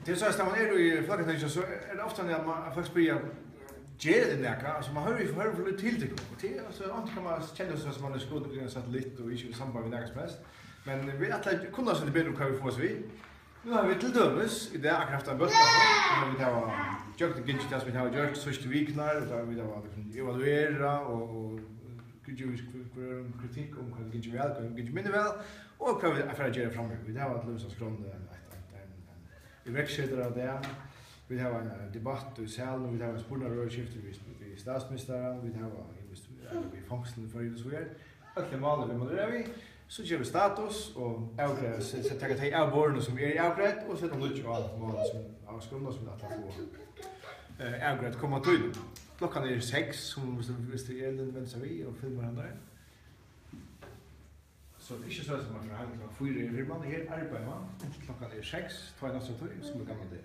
Det är så att man är i Folketinget så är det ofta när man faktiskt börjar göra det näka, alltså man hör för lite till det. Och det alltså inte kan man känna sig som man är skåd och satellit och inte i samband med näka som helst. Men vi att kunna oss inte bättre kan vi få oss vi. Nu har vi till dömes i det akkurat en böska som vi har gjort det gynnsigt som vi har gjort sista viknar och där vi har evaluera och kritik om vad det gynnsigt väl, vad det gynnsigt mindre väl och vad vi får göra framöver. Vi har att lösa skrån vi växer av det. Vi har en debatt i salen, vi har en spårnarrörskifte vid statsministern, vi har i fångsten för det så här. Alla mål vi måste vi så ger vi status och avgräva så ta till av borden som är avgrävt och sätta ut allt mål som avskrivna som att få avgrävt komma till. Klockan är 6 som visst är den vänster vi och filmar andra. Så det är inte så att man förhandlar 4 i firman, här arbetar man. Klockan är 6, 2 nästa tid, som det kan man det.